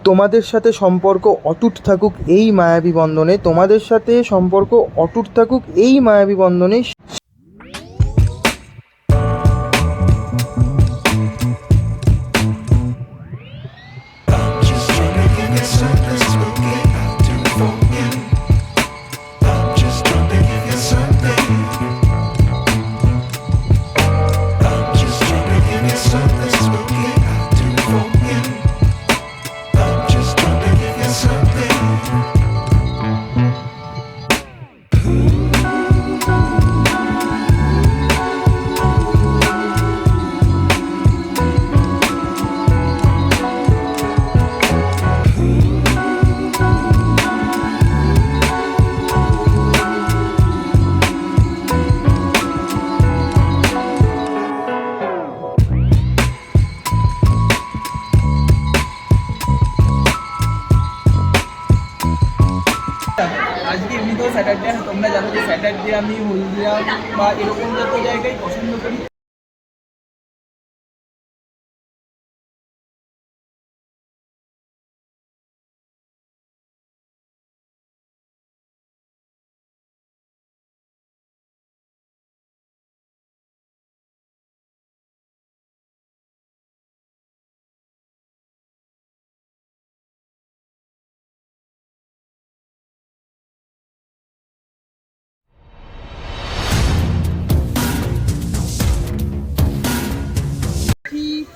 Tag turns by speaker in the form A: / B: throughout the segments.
A: তোমাদের সাথে সম্পর্ক অটুট থাকুক এই মায়াবী বন্ধনে, তোমাদের সাথে সম্পর্ক অটুট থাকুক এই মায়াবী বন্ধনে।
B: আজকে এমনিতেও স্যাটারডে, তোমরা জানো যে স্যাটারডে আমি হলদিরাম বা এরকম জাতীয় জায়গায় পছন্দ করি।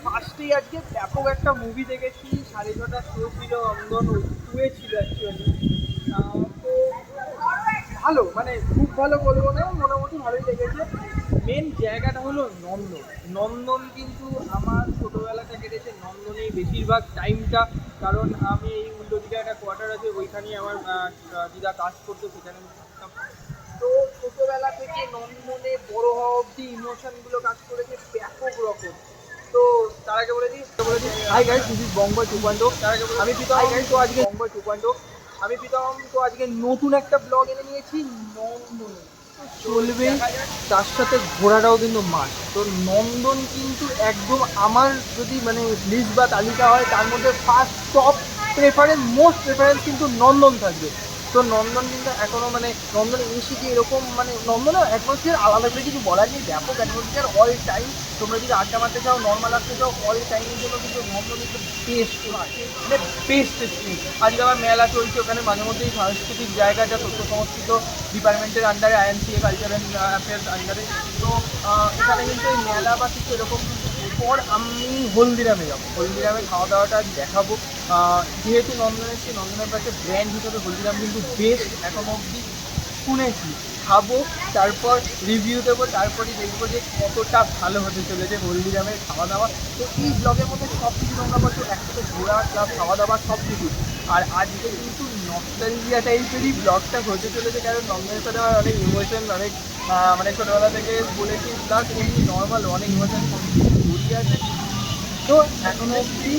B: ফার্স্টেই আজকে ব্যাপক একটা মুভি দেখেছি, 6:30 শো ছিল, অন্দন টুয়ে ছিল অ্যাকচুয়ালি। তো ভালো, মানে খুব ভালো বলবো না, মোটামুটি ভালোই লেগেছে। মেন জায়গাটা হলো নন্দন। নন্দন কিন্তু আমার ছোটোবেলাটা কেটেছে নন্দনেই বেশিরভাগ টাইমটা, কারণ আমি এই উল্টো দিকে একটা কোয়ার্টার আছে, ওইখানেই আমার দিদা কাজ করতো, সেখানে আমি থাকতাম। তো ছোটোবেলা থেকে নন্দনে বড় হওয়া অবধি ইমোশনগুলো কাজ করেছে ব্যাপক রকম। তো তার আগে বলে দিই হাই গাইস, দিস ইজ বম্বয় 2.0। আমি প্রীতম, তো আজকে বম্বয় 2.0 আমি প্রীতম। তো আজকে নতুন একটা ব্লগ এনে নিয়েছি নন্দন চলবে, তার সাথে ঘোরাটাও কিন্তু মাস্ট। তো নন্দন কিন্তু একদম আমার যদি মানে লিস্ট বা তালিকা হয়, তার মধ্যে first top preference, most preference কিন্তু নন্দন থাকবে। তো নন্দন কিন্তু এখনও মানে নন্দনে এসে যে এরকম মানে নন্দনের অ্যাটমসফিয়ার আলাদা করে কিছু বলার নেই, ব্যাপক অ্যাটমসফিয়ার অল টাইম। তোমরা যদি আড্ডা মারতে চাও, নর্মাল আসতে চাও, অল টাইমের জন্য কিন্তু নন্দন কিন্তু বেস্ট, মানে বেস্ট স্কিম। আজকে আবার মেলা চলছে, ওখানে মাঝে মধ্যেই সাংস্কৃতিক জায়গাটা তথ্য সংস্কৃত ডিপার্টমেন্টের আন্ডারে, আইএনসিএ কালচারাল অ্যাফেয়ার্স আন্ডারে। তো এখানে কিন্তু এই মেলা বা কিছু এরকম পর আমি হলদিরামে যাবো, হলদিরামে খাওয়া দাওয়াটা দেখাবো। যেহেতু নন্দন এসেছি, নন্দনের কাছে ব্র্যান্ড হিসাবে হলদিরাম কিন্তু বেস্ট এখনো অবধি শুনেছি। খাবো, তারপর রিভিউ দেবো, তারপরই দেখবো যে কতটা ভালো হতে চলেছে হলদিরামের খাওয়া দাওয়া। তো এই ব্লগের মধ্যে সব কিছু তোমরা বলছো, একসাথে ঘোরা ক্লাব খাওয়া দাওয়া সব কিছু। আর আজকে কিন্তু নস্টালজিয়া টাইপেরই ব্লগটা হতে চলেছে, কারণ নন্দনের সাথে আমার অনেক ইমোশন, অনেক মানে ছোটোবেলা থেকে বলেছি, প্লাস এমনি নর্মাল অনেক ইমোশন জড়িয়ে আছে। তো এখনো অবধি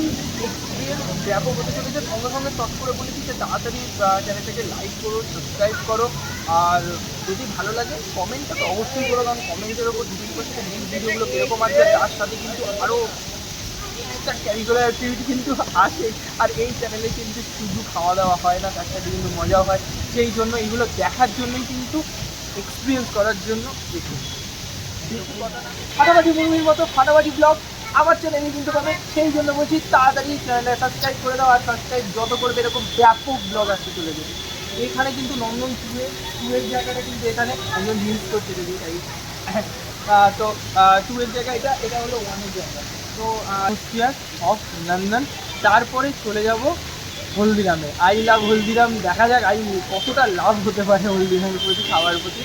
B: এক্সপিরিয়েন্স ব্যাপক হতে চলেছে। সঙ্গে সঙ্গে চট করে বলেছি যে তাড়াতাড়ি চ্যানেলটাকে লাইক করো, সাবস্ক্রাইব করো, আর যদি ভালো লাগে কমেন্টটা তো অবশ্যই করো, কারণ কমেন্টের ওপর ডিপেন্ড করছে নেক্সট ভিডিওগুলো কীরকম আসবে। তার সাথে কিন্তু আরও একটা ক্যারিকুলার অ্যাক্টিভিটি কিন্তু আছে, আর এই চ্যানেলে কিন্তু শুধু খাওয়া দাওয়া হয় না, তার সাথে কিন্তু মজাও হয়। সেই জন্য এইগুলো দেখার জন্যই কিন্তু, এক্সপিরিয়েন্স করার জন্য দেখুন। ফাটাফাটি মুভির মতো ফাটাফাটি ব্লগ আমার চ্যানেলে কিন্তু পাবে, সেই জন্য বলছি তাড়াতাড়ি চ্যানেলটা সাবস্ক্রাইব করে দাও। আর সাবস্ক্রাইব যত করবে এরকম ব্যাপক ব্লগ আসতে চলে যাবে। এখানে কিন্তু নন্দন টুয়ের জায়গাটা কিন্তু এখানে নন্দন রিলস করতে দেবে, তাই তো টুয়ের জায়গা এটা হলো ওয়ানের জায়গা। তো অফ নন্দন, তারপরে চলে যাব হলদিরামে। আই লাভ হলদিরাম, দেখা যাক কতটা লাভ হতে পারে হলদিরামের প্রতি, খাওয়ার প্রতি।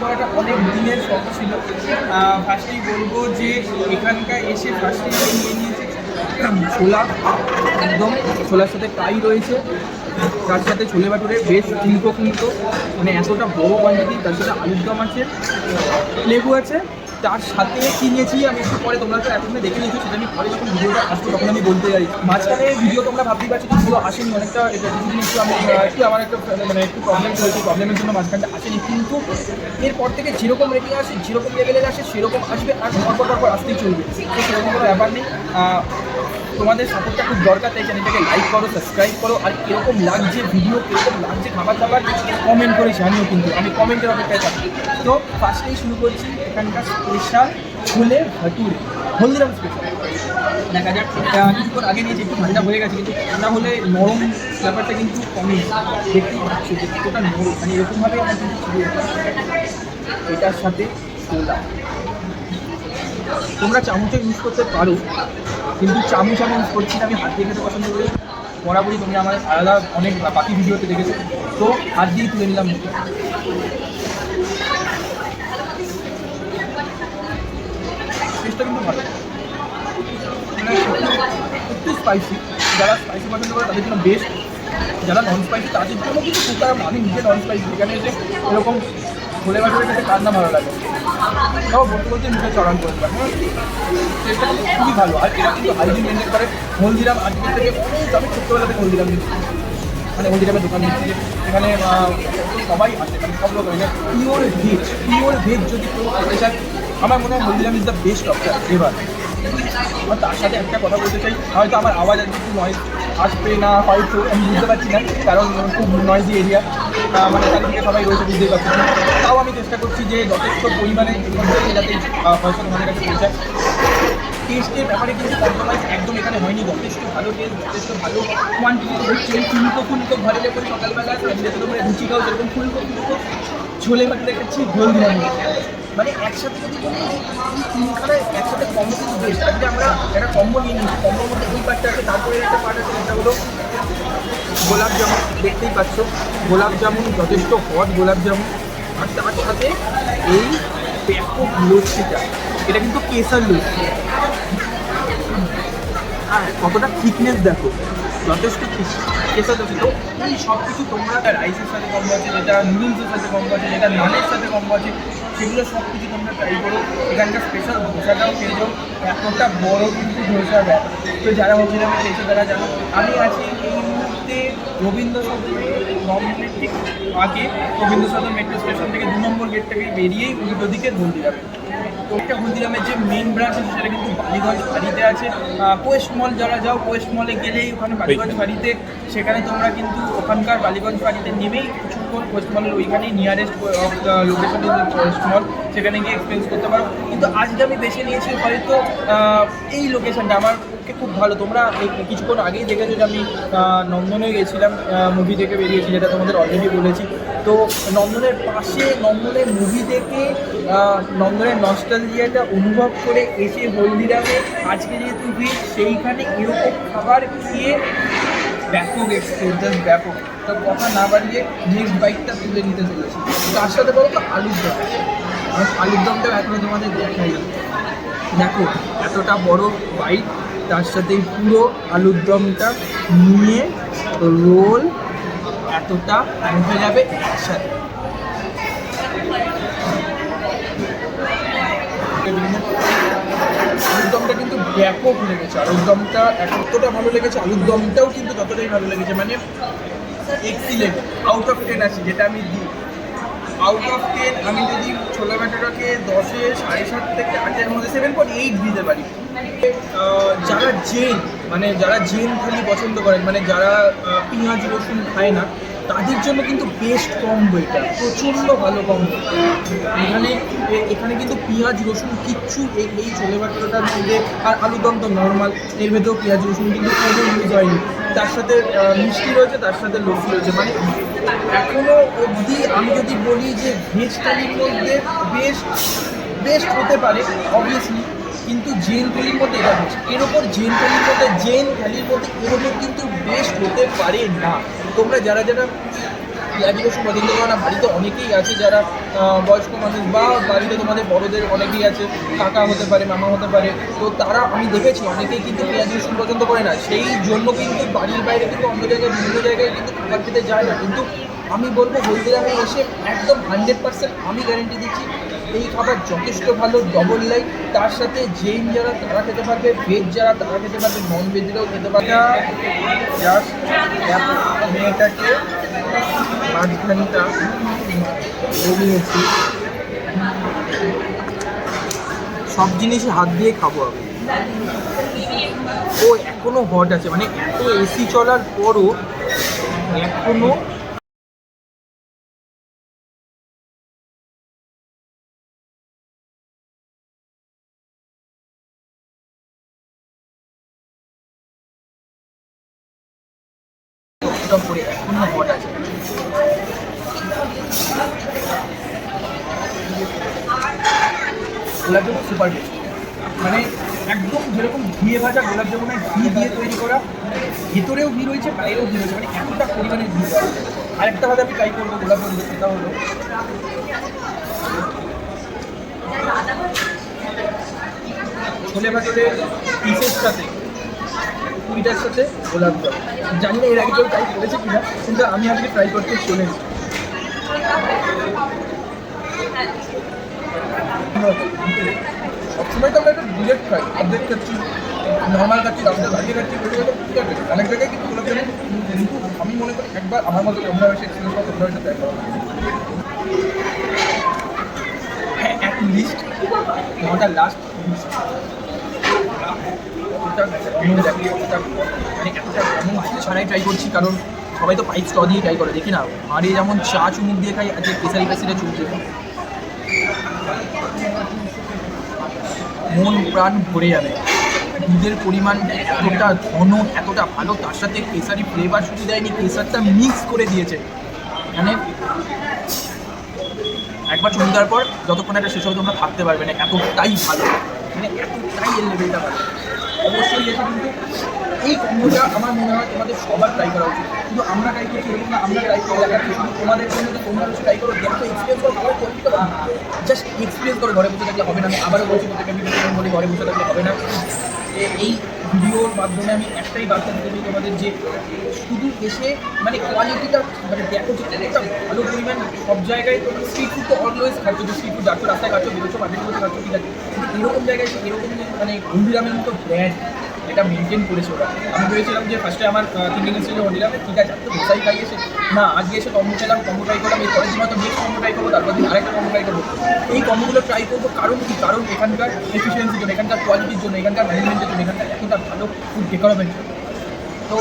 B: করাটা অনেক দিনের শখ ছিল। ফার্স্টেই বলবো যে এখানকার এসে ফার্স্টেই আমি নিয়ে নিয়েছি ছোলা, একদম ছোলার সাথে ফ্রাই রয়েছে, তার সাথে ছোলে ভাটুরে বেশ ফুলকো ফুলকো, মানে এতটা বড় কোয়ান্টিটি, তার সাথে আলুর দম আছে, লেবু আছে, তার সাথে কি নিয়েছি আমি একটু পরে, তোমরা তো এখন দেখে নিয়েছো, সেটা আমি পরে যখন ভিডিওটা আসবো তখন আমি বলতে যাই। মাঝখানে ভিডিও তোমরা ভাবতেই পারছো পুরো আসেনি, অনেকটা কিছুদিন একটু আমি একটু আমার একটা মানে একটু প্রবলেম হয়েছে, প্রবলেমের জন্য মাঝখানটা আসেনি, কিন্তু এরপর থেকে যেরকম রেটিং আসে, যেরকম লেভেলের আসে সেরকম আসবে, আর পরপর আসতেই চলবে, তো সেরকম কোনো ব্যাপার নেই। তোমাদের সাপোর্টটা খুব দরকার, তাই চ্যানেলটাকে লাইক করো, সাবস্ক্রাইব করো, আর কীরকম লাগছে ভিডিও, কীরকম লাগছে খাবার দাবার কমেন্ট করে জানিও, কিন্তু আমি কমেন্টের অপেক্ষায় থাকি। তো ফার্স্টেই শুরু করছি এখানকার স্পেশাল ছোলে ভাটুরে, হলদিরাম স্পেশাল। দেখা যাক, কিছুক্ষণ আগে নিয়েছি, একটু ঠান্ডা হয়ে গেছে, কিন্তু ঠান্ডা হলে নরম ব্যাপারটা কিন্তু কমে, দেখতেই পাচ্ছি যে কতটা নরম, মানে এরকমভাবে আমার কিন্তু ছিল। এটার সাথে ছোলা, তোমরা চামচে ইউজ করতে পারো, কিন্তু চামচ আমি ইউজ করছি না, আমি হাত দিয়ে খেতে পছন্দ করি। বরাবরই তোমরা আমার আলাদা অনেক বাকি ভিডিওতে দেখেছো, তো হাত দিয়ে তুলে নিলাম। টেস্টটা কিন্তু ভালো, একটু স্পাইসি, যারা স্পাইসি পছন্দ করে তাদের জন্য বেস্ট, যারা নন স্পাইসি তাদের জন্য কিন্তু খুব খারাপ। আমি নিজে নন স্পাইসি, এখানে এসে এরকম ছোলে ভাটুরে খেতে কার না ভালো লাগে, তাও বলতে বলতে মুখে চড়ান করে দিলাম। টেস্টটা কিন্তু খুবই ভালো, আর এরা কিন্তু হাইজিন মেনটেন করে। হলদিরাম আজকের থেকে অনেক, আমি ছোট্টবেলা থেকে হলদিরাম দিচ্ছি, মানে হলদিরামের দোকান দিচ্ছি, এখানে সবাই আসে, মানে সব লোক হয়, পিওর ভেজ যদি কেউ খেতে চায়, আমার মনে হয় Haldiram is the best option এবার। আর তার সাথে একটা কথা বলতে চাই, হয়তো আমার আওয়াজ আজকে একটু নয়েজ আসবে না, হয়তো আমি বুঝতে পারছি না, কারণ খুব নয়েজি এরিয়া, মানে চারিদিকে সবাই রয়েছে, বুঝতেই পারছি না। তাও আমি চেষ্টা করছি যে যথেষ্ট পরিমাণে যাতে হয়তো তোমাদের কাছে পৌঁছায়। টেস্টের ব্যাপারে কিন্তু কম্প্রোমাইজ একদম এখানে হয়নি, যথেষ্ট ভালো টেস্ট, যথেষ্ট ভালো কোয়ান্টিটি হচ্ছে। ফুলকো ঘরে যখন সকালবেলা ফ্যামিলিতে তোমরা লুচি খাও, যেরকম ফুলকো ছোলে ভাটুরে খাচ্ছি হলদিরাম, মানে একসাথে যদি কোনো তিনখানা একসাথে কম্বো কিন্তু বেস্ট। আজকে আমরা একটা কম্বো নিয়ে নিচ্ছি, কম্বোর মধ্যে দুই পার্টটা আছে, তারপরে একটা পার্ট আছে, সেটা হলো গোলাপ জামুন, দেখতেই পাচ্ছ গোলাপ জামুন, যথেষ্ট হট গোলাপ জামুন, আর তার সাথে এই ব্যাপক লস্যিটা, এটা কিন্তু কেসার লস্যি, হ্যাঁ কতটা থিকনেস দেখো, যথেষ্ট কেসার লস্যি। তো এই সব কিছু তোমরা রাইসের সাথে কম্বো আছে, যেটা নুডলসের সাথে কম্বো আছে, যেটা নানের সাথে কম্বো আছে, সেগুলো সব কিছু তোমরা ট্রাই করো। এখানকার স্পেশাল ধোসাটাও খেয়ে যাও, এতটা বড় কিন্তু ধোসা দেয়। তো যারা হলদিরামে খেয়েছে তারা জানো, আমি আছি এই মুহূর্তে রবীন্দ্র সদনে, 9 মিনিট ঠিক আগে রবীন্দ্র সদন মেট্রো স্টেশন থেকে 2 নম্বর গেট থেকে বেরিয়েই উল্টো দিকে হলদিরামে। তো একটা হলদিরামের যে মেন ব্রাঞ্চ আছে সেটা কিন্তু বালিগঞ্জ ফাঁড়িতে আছে। কোয়েস্ট মল যারা যাও, কোয়েস্ট মলে গেলেই ওখানে বালিগঞ্জ ফাঁড়িতে, সেখানে তোমরা কিন্তু ওখানকার বালিগঞ্জ ফাঁড়িতে নেমেই কিছুক্ষণ কোয়েস্ট মলের ওইখানেই নিয়ারেস্ট লোকেশন কোয়েস্ট মল, সেখানে গিয়ে এক্সপিরিয়েন্স করতে পারো। কিন্তু আজকে আমি বেছে নিয়েছি হয়তো এই লোকেশনটা আমার খুব ভালো। তোমরা কিছুক্ষণ আগেই দেখেছো যে আমি নন্দনে গেছিলাম, মুভি দেখে বেরিয়েছি, যেটা তোমাদের অলরেডি বলেছি। তো নন্দনের পাশে, নন্দনের মুভি দেখে নন্দনের নস্টালজিয়াটা অনুভব করে এসে হলদিরামে আজকে যেহেতু ভিড়, সেইখানে এরকম খাবার খেয়ে ব্যাপক এক্সপিরিয়েন্স, ব্যাপক। তো কথা না বাড়িয়ে নেক্সট বাইকটা তুলে নিতে চলেছি। তার সাথে বলো তো আলুর দম, আলুর দমটাও এখনো তোমাদের দেখাই, দেখো এতটা বড় বাইক, তার সাথে পুরো আলুর দমটা নিয়ে রোল এতটা মুখে যাবে একসাথে। আলুর দমটা কিন্তু ব্যাপক লেগেছে, আলুর দমটা এতটা ভালো লেগেছে, আলুর দমটাও কিন্তু ততটাই ভালো লেগেছে, মানে এক্সিলেন্ট, আউট অফ 10 আছে, যেটা আমি দিই আউট অফ 10। আমি যদি ছোলা ভাটুরাকে 10-এ 7.5 থেকে 8-এর মধ্যে 7.8 দিতে পারি। যারা জেন, মানে যারা জেন থালি পছন্দ করেন, মানে যারা পেঁয়াজ রসুন খায় না, তাদের জন্য কিন্তু বেস্ট কম্বো, এটা প্রচণ্ড ভালো কম্বো। এখানে কিন্তু পেঁয়াজ রসুন কিচ্ছু এই ছোলে ভাটুরাটার মধ্যে, আর আলুদম তো নর্মাল, এর ভেতরেও পেঁয়াজ রসুন কিন্তু কোনো ইউজ হয়নি। তার সাথে মিষ্টি রয়েছে, তার সাথে লস্যি রয়েছে, মানে এখনও অবধি আমি যদি বলি যে ভেজ থালির মধ্যে বেস্ট হতে পারে অবভিয়াসলি, কিন্তু জেন থালির মধ্যে এটা বেস্ট। এর ওপর জেন থালির মধ্যে, জেন থালির মধ্যে এর ওপর কিন্তু বেস্ট হতে পারে না। তোমরা যারা যারা
C: পেঁয়াজি রসুন পছন্দ করে না, বাড়িতে অনেকেই আছে যারা বয়স্ক মানুষ বা বাড়িতে তোমাদের বড়দের অনেকেই আছে, কাকা হতে পারে, মামা হতে পারে, তো তারা আমি দেখেছি অনেকেই কিন্তু পেঁয়াজি রসুন পছন্দ করে না, সেই জন্য কিন্তু বাড়ির বাইরে কিন্তু অন্য জায়গায় বিভিন্ন জায়গায় কিন্তু খাবার খেতে যায় না। কিন্তু আমি বলবো হলদিরামে এসে একদম 100% আমি গ্যারেন্টি দিচ্ছি এই খাবার যথেষ্ট ভালো, ডবল লাইট। তার সাথে জৈন যারা তারা খেতে পারবে, ভেজ যারা তারা খেতে পারবে, নন ভেজরাও খেতে পারবে। জাস্ট মেয়েটাকে মাঝখানটা জমিয়েছি, সব জিনিসই হাত দিয়ে খাবো আমি। ও এখনো হট আছে, মানে এত এসি চলার পরও এখনো করে এখনো হট আছে। গোলাপ জামুন সুপার টেস্ট, মানে একদম যেরকম ঘিয়ে ভাজা গোলাপ জামুনের ঘি দিয়ে তৈরি করা, ভেতরেও ঘি রয়েছে বাইরেও ঘি রয়েছে, মানে এতটা পরিমাণে ঘি দেওয়া। আরেকটা ভাবে আমি ট্রাই করবো গোলাপ জামুন, সেটা হলো ছোলে ভাজলের পিসের সাথে পুরিটার সাথে গোলাপ জামুন। জানি না এর আগে কেউ ট্রাই করেছে কিনা, কিন্তু আমি আজকে ট্রাই করতে চলেছি। সবসময় তো আমরা একটা ডিলেট খাই, অর্ধেক খাচ্ছি, নর্মাল খাচ্ছি, রাস্তায় বাড়িয়ে খাচ্ছি, ঠিক আছে। অনেক জায়গায় কিন্তু গোলাপ জামুন, কিন্তু আমি মনে করি একবার আমার মতো তোমরা এসে এক্সপিরিয়েন্স করো, তোমরা এসে ট্রাই করো। হ্যাঁ, অ্যাট লিস্ট নট আর লাস্ট ছাড়াই ট্রাই করছি, কারণ সবাই তো পাইপ স্ট্র দিয়ে ট্রাই করে, দেখি না আরে যেমন চা চুমুক দিয়ে খাই, আজকে কেসারি পেসারিটা চুমুক দিয়ে খাই, মন প্রাণ ভরে যাবে। দুধের পরিমাণ এতটা ঘন, এতটা ভালো, তার সাথে কেসারি ফ্লেভার শুধু দেয়নি, কেসারটা মিক্স করে দিয়েছে। মানে একবার চুমুক দেওয়ার পর যতক্ষণ একটা শেষ হবে তোমরা থাকতে পারবে না, এতটাই ভালো, মানে এতটাই এর লেভেলটা ভালো। অবশ্যই এসে কিন্তু এই কম্বোটা আমার মনে হয় তোমাদের সবার ট্রাই করা উচিত। শুধু আমরা ট্রাই করছি এরকম না, আমরা ট্রাই করে দেখাচ্ছি শুধু তোমাদের জন্য, যে তোমরা ট্রাই করো, দেখো এক্সপিরিয়েন্স করো, ভালো কোয়ালিটি করো, জাস্ট এক্সপিরিয়েন্স করো। ঘরে বসে থাকলে হবে না, আমি আবারও বলছি প্রত্যেকটা ভিডিও বলি, ঘরে বসে থাকলে হবে না। এই ভিডিওর মাধ্যমে আমি একটাই বার্তা দিতে চাই তোমাদের, যে শুধু এসে মানে কোয়ালিটিটা মানে দেখো যে একটা ভালো পরিমাণ। সব জায়গায় তোমরা স্ট্রিট ফুড তো অলওয়েজ খাচ্ছ, যে স্ট্রিট ফুড যাচ্ছ, রাস্তায় খাচ্ছ, বেরোচ্ছ, মাঝের মধ্যে খাচ্ছ, ঠিক আছে, কিন্তু এরকম জায়গায় এরকম মানে হলদিরামের মতো ব্র্যান্ড এটা মেনটেন করেছে ওরা। আমি ভেবেছিলাম যে ফার্স্টে আমার থিঙ্কিং এসেছিল হলদিরামে, ঠিক আছে আমি তো দোসাই খাই এসে, না আজকে এসে কম্বো খেলাম, কম্বো ট্রাই করলাম, এই পরের দিন হয়তো নেক্সট কম্বো ট্রাই করবো, তারপর দিন আরেকটা কম্বো ট্রাই করবো। এই কম্বোগুলো ট্রাই করবো কারণ কি, কারণ এখানকার এফিসিয়েন্সির জন্য, এখানকার কোয়ালিটির জন্য, এখানকার ম্যানেজমেন্টের জন্য, এখানকার এতটা ভালো ফুড ডেভেলপমেন্ট জন্য। তো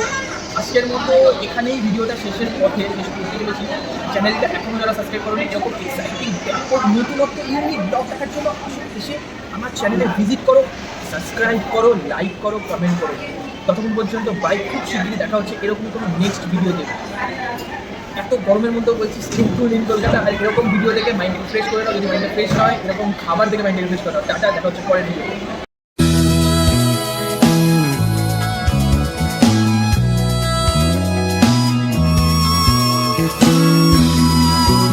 C: আজকের মতো এখানেই ভিডিওটা শেষের পথে শেষ করতে চলেছি। চ্যানেলটা এখনও যারা সাবস্ক্রাইব করেনি, এরকম এক্সাইটিং ব্যাপক নতুনত্ব ইউনিক ব্লগ দেখার জন্য এসে আমার চ্যানেলে ভিজিট করো, সাবস্ক্রাইব করো, লাইক করো, কমেন্ট করো। ততক্ষণ পর্যন্ত বাইক খুব শীঘ্রই দেখা হচ্ছে এরকম কোনো নেক্সট ভিডিওতে। এত গরমের মধ্যেও বলছি স্লিপ টু ইন কলকাতা, আর এরকম ভিডিও দেখে মাইন্ড রিফ্রেশ করে নাও। যদি মাইন্ড ফ্রেশ হয়, এরকম খাবার দেখে মাইন্ড রিফ্রেশ করা। টাটা, দেখা হচ্ছে পরের ভিডিও।